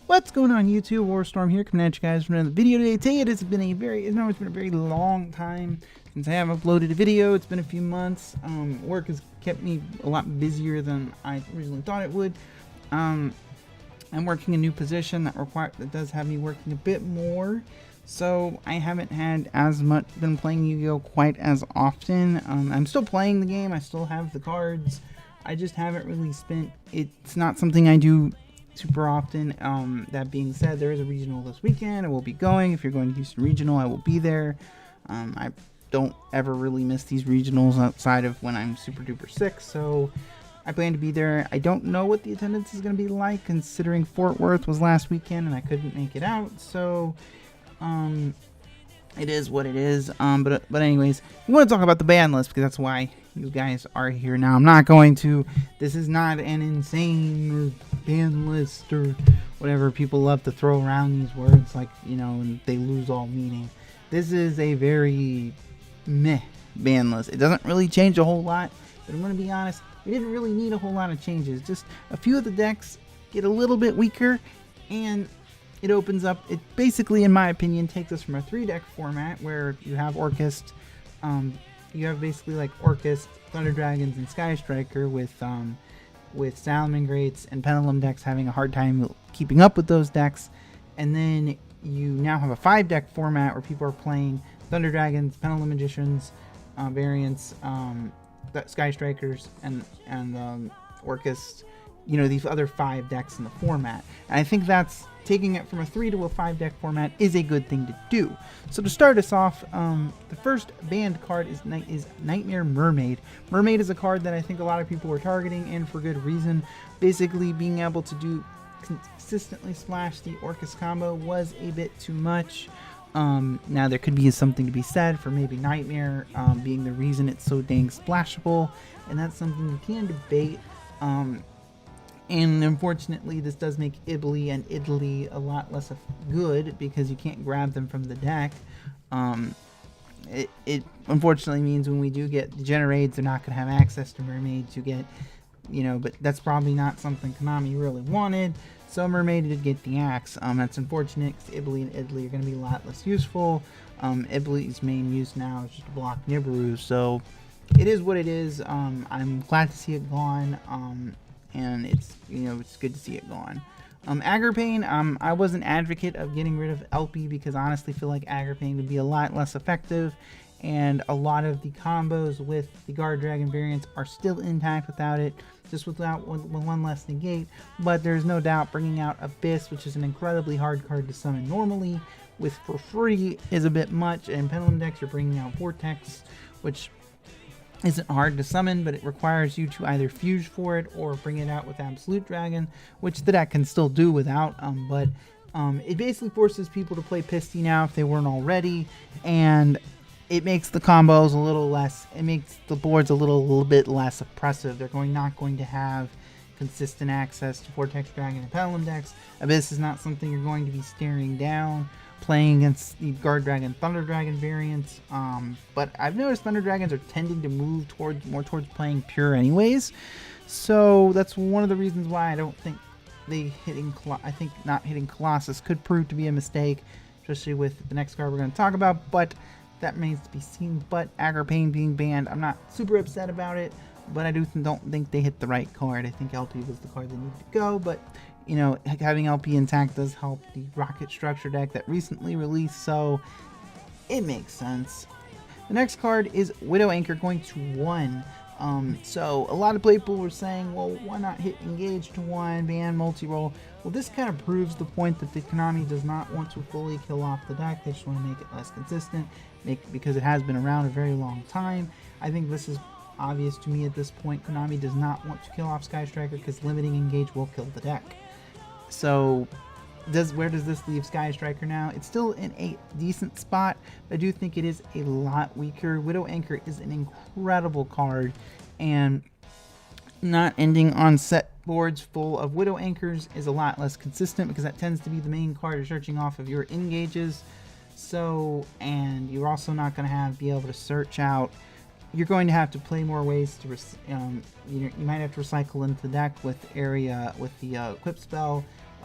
What's going on YouTube? Warstorm here, coming at you guys for another video today. Today it's been a very long time since I have uploaded a video. It's been a few months. Work has kept me a lot busier than I originally thought it would. I'm working a new position that does have me working a bit more. So I haven't had been playing Yu-Gi-Oh quite as often. I'm still playing the game. I still have the cards. I just haven't really it's not something I do super often. That being said, there is a regional this weekend. I will be going. If you're going to Houston Regional, I will be there. I don't ever really miss these regionals outside of when I'm super duper sick, so I plan to be there. I don't know what the attendance is going to be like, considering Fort Worth was last weekend and I couldn't make it out, so it is what it is. But anyways, we want to talk about the ban list because that's why you guys are here now. I'm not going to. This is not an insane ban list or whatever. People love to throw around these words like, you know, and they lose all meaning. This is a very meh ban list. It doesn't really change a whole lot, but I'm going to be honest, we didn't really need a whole lot of changes. Just a few of the decks get a little bit weaker, and it opens up, it basically, in my opinion, takes us from a 3-deck format where you have Orchest, you have basically like Orchest, Thunder Dragons, and Sky Striker with Salamangreats and Pendulum decks having a hard time keeping up with those decks. And then you now have a 5-deck format where people are playing Thunder Dragons, Pendulum Magicians, variants, Sky Strikers, and Orchest, you know, these other 5 decks in the format. And I think that's taking it from a 3 to a 5-deck format is a good thing to do. So to start us off, the first banned card is Nightmare Mermaid. Mermaid is a card that I think a lot of people were targeting, and for good reason. Basically, being able to consistently splash the Orcus combo was a bit too much. Now there could be something to be said for maybe Nightmare being the reason it's so dang splashable, and that's something you can debate. And unfortunately, this does make Ibly and Idly a lot less good because you can't grab them from the deck. It unfortunately means when we do get the Generaids, they're not going to have access to Mermaid to get, you know, but that's probably not something Konami really wanted. So Mermaid did get the axe. That's unfortunate because Ibly and Idly are going to be a lot less useful. Ibly's main use now is just to block Nibiru, so it is what it is. I'm glad to see it gone. And it's, you know, it's good to see it gone. Agar Pain, I was an advocate of getting rid of LP because I honestly feel like Agar Pain would be a lot less effective, and a lot of the combos with the Guard Dragon variants are still intact without it, just without one less negate. But there's no doubt bringing out Abyss, which is an incredibly hard card to summon normally, with for free is a bit much, and Pendulum decks you're bringing out Vortex, which isn't hard to summon, but it requires you to either fuse for it or bring it out with Absolute Dragon, which the deck can still do without, but it basically forces people to play Pisty now if they weren't already, and it makes the combos a little less, it makes the boards a little bit less oppressive. They're not going to have consistent access to Vortex Dragon and Pendulum decks. Abyss is not something you're going to be staring down playing against the Guard Dragon, Thunder Dragon variants, but I've noticed Thunder Dragons are tending to move more towards playing pure anyways, so that's one of the reasons why I don't think I think not hitting Colossus could prove to be a mistake, especially with the next card we're going to talk about, but that remains to be seen. But Agar Pain being banned, I'm not super upset about it, but I don't think they hit the right card. I think LP was the card they needed to go, but you know, having LP intact does help the Rocket Structure deck that recently released, so it makes sense. The next card is Widow Anchor going to 1. So a lot of people were saying, well, why not hit Engage to 1, ban multi-roll? Well, this kind of proves the point that the Konami does not want to fully kill off the deck. They just want to make it less consistent, because it has been around a very long time. I think this is obvious to me at this point. Konami does not want to kill off Sky Striker because limiting Engage will kill the deck. So where does this leave Sky Striker now? It's still in a decent spot, but I do think it is a lot weaker. Widow Anchor is an incredible card, and not ending on set boards full of Widow Anchors is a lot less consistent because that tends to be the main card you're searching off of your engages. So, and you're also not going to be able to search out. You're going to have to play more ways to, you might have to recycle into the deck with the equip spell,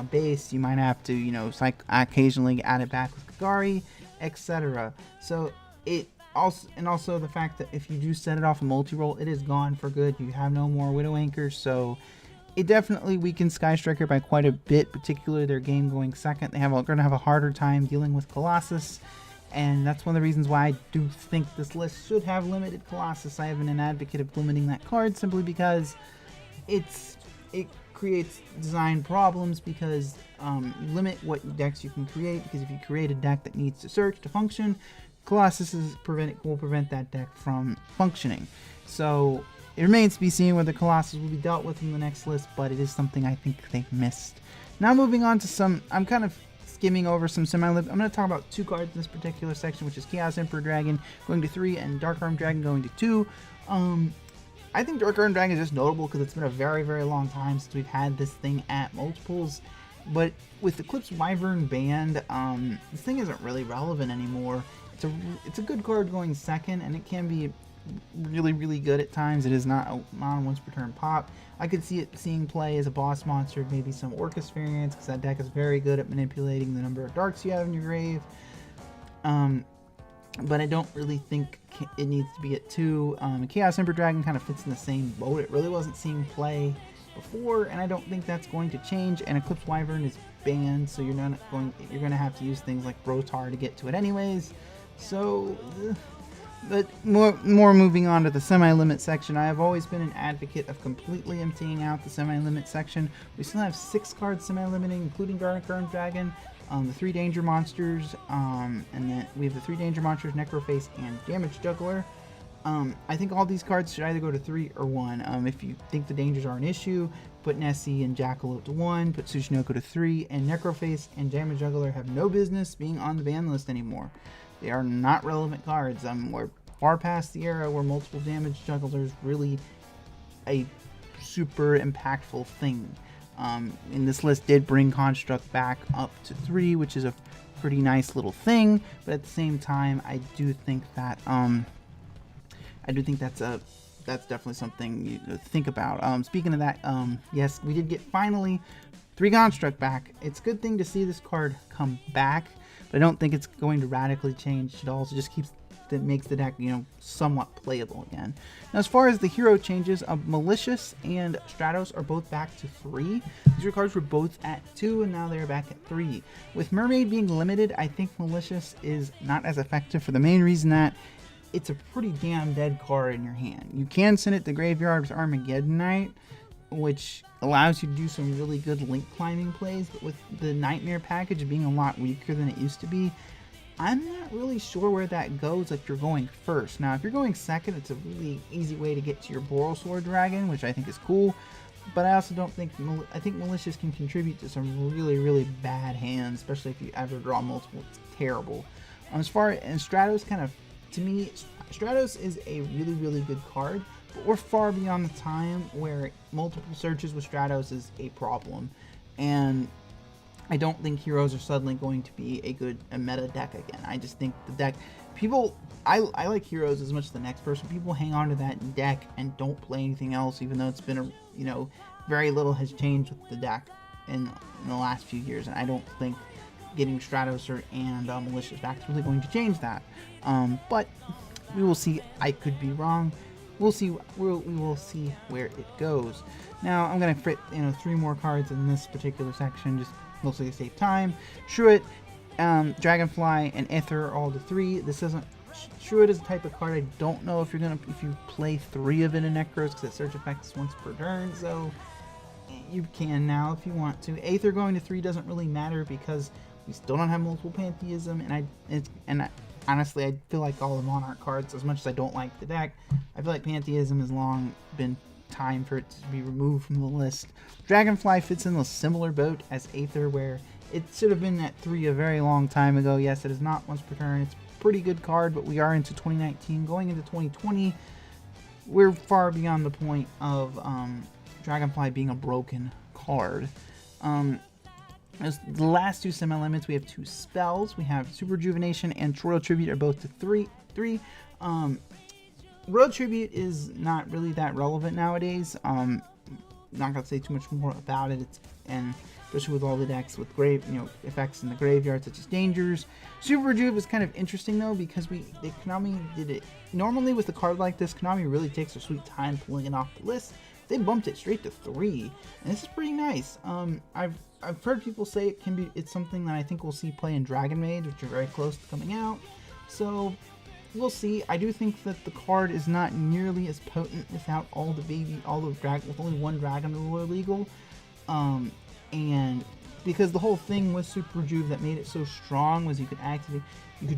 base. You might have to, you know, occasionally add it back with Kagari, etc. So it also the fact that if you do set it off a multi-roll, it is gone for good. You have no more Widow Anchors, so it definitely weakens Sky Striker by quite a bit, particularly their game going second. They're going to have a harder time dealing with Colossus, and that's one of the reasons why I do think this list should have limited Colossus. I have been an advocate of limiting that card simply because it creates design problems, because you limit what decks you can create, because if you create a deck that needs to search to function, Colossus will prevent that deck from functioning. So it remains to be seen whether Colossus will be dealt with in the next list, but it is something I think they've missed. Now moving on to I'm kind of skimming over some semi-limit. I'm going to talk about 2 cards in this particular section, which is Chaos Emperor Dragon going to 3 and Dark Arm Dragon going to 2. I think Dark Arm Dragon is just notable because it's been a very, very long time since we've had this thing at multiples. But with Eclipse Wyvern banned, this thing isn't really relevant anymore. It's a good card going second, and it can be really, really good at times. It is not a once per turn pop. I could see it seeing play as a boss monster, maybe some Orcus variants, because that deck is very good at manipulating the number of darks you have in your grave. But I don't really think it needs to be at 2. Chaos Emperor Dragon kind of fits in the same boat. It really wasn't seeing play before, and I don't think that's going to change. And Eclipse Wyvern is banned, so you're going to have to use things like Rotar to get to it anyways. So, but more moving on to the semi-limit section. I have always been an advocate of completely emptying out the semi-limit section. We still have 6 cards semi-limiting, including Dark Arm Dragon, the 3 Danger Monsters, and then we have the 3 Danger Monsters, Necroface, and Damage Juggler. I think all these cards should either go to 3 or 1. If you think the dangers are an issue, put Nessie and Jackalope to 1, put Tsushinoko to 3, and Necroface and Damage Juggler have no business being on the ban list anymore. They are not relevant cards. We're far past the era where multiple Damage Jugglers really a super impactful thing. And this list did bring Construct back up to 3, which is a pretty nice little thing. But at the same time, I do think that that's definitely something you think about. Speaking of that, yes, we did get finally 3 Construct back. It's a good thing to see this card come back, but I don't think it's going to radically change at all. So it just makes the deck, somewhat playable again. Now, as far as the hero changes, Malicious and Stratos are both back to 3. These cards were both at 2, and now they're back at 3. With Mermaid being limited, I think Malicious is not as effective for the main reason that it's a pretty damn dead card in your hand. You can send it to graveyard with Armageddonite, which allows you to do some really good link climbing plays, but with the Nightmare package being a lot weaker than it used to be, I'm not really sure where that goes if you're going first. Now, if you're going second, it's a really easy way to get to your Boral Sword Dragon, which I think is cool, but I also don't think, I think Malicious can contribute to some really, really bad hands, especially if you ever draw multiple. It's terrible. And Stratos kind of, to me, Stratos is a really, really good card, but we're far beyond the time where multiple searches with Stratos is a problem. And I don't think heroes are suddenly going to be a meta deck again. I just think the deck, I like heroes as much as the next person. People hang on to that deck and don't play anything else, even though it's been very little has changed with the deck in the last few years. And I don't think getting Stratos and Malicious back is really going to change that. But we will see. I could be wrong. We'll see. We will see where it goes. Now I'm gonna fit 3 more cards in this particular section, just mostly to save time. Shruit, Dragonfly, and Aether are all to 3. This isn't. Shruit is a type of card I don't know if you play 3 of it in Necros, because it search effects once per turn. So you can now if you want to. Aether going to 3 doesn't really matter because we still don't have multiple Pantheism, and honestly, I feel like all the Monarch cards, as much as I don't like the deck, I feel like Pantheism has long been time for it to be removed from the list. Dragonfly fits in a similar boat as Aether, where it should have been at 3 a very long time ago. Yes, it is not once per turn. It's a pretty good card, but we are into 2019. Going into 2020, we're far beyond the point of Dragonfly being a broken card. As the last 2 semi-limits, we have 2 spells. We have Super Rejuvenation and Royal Tribute are both to 3. Royal Tribute is not really that relevant nowadays. not gonna say too much more about it. And especially with all the decks with effects in the graveyard such as dangers. Super Rejuve is kind of interesting though, because Konami did it normally with a card like this. Konami really takes their sweet time pulling it off the list. They bumped it straight to 3, and this is pretty nice. I've heard people say it's something that I think we'll see play in Dragon Maid, which are very close to coming out. So we'll see. I do think that the card is not nearly as potent without with only one Dragon Ruler legal. And because the whole thing with Super Rejuve that made it so strong was you could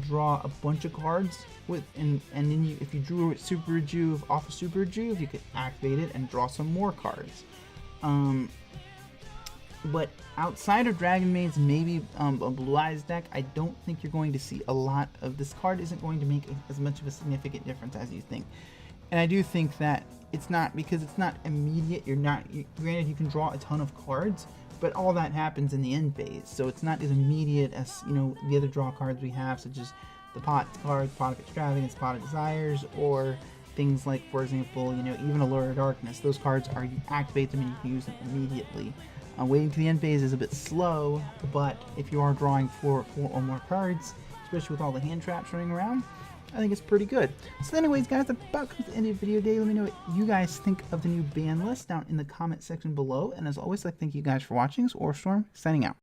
draw a bunch of cards and then if you drew Super Rejuve off of Super Rejuve, you could activate it and draw some more cards. But outside of Dragon Maids, maybe a Blue Eyes deck, I don't think you're going to see a lot of this card. Isn't going to make as much of a significant difference as you think. And I do think that it's not, because it's not immediate. Granted, you can draw a ton of cards, but all that happens in the end phase, so it's not as immediate as the other draw cards we have, such as the pot cards, Pot of Extravagance, Pot of Desires, or things like, for example, even Allure of Darkness. Those cards you activate them and you can use them immediately. Waiting to the end phase is a bit slow, but if you are drawing 4 or more cards, especially with all the hand traps running around, I think it's pretty good. So anyways, guys, that about comes to the end of the video today. Let me know what you guys think of the new ban list down in the comment section below. And as always, I'd like to thank you guys for watching. This is Orstorm, signing out.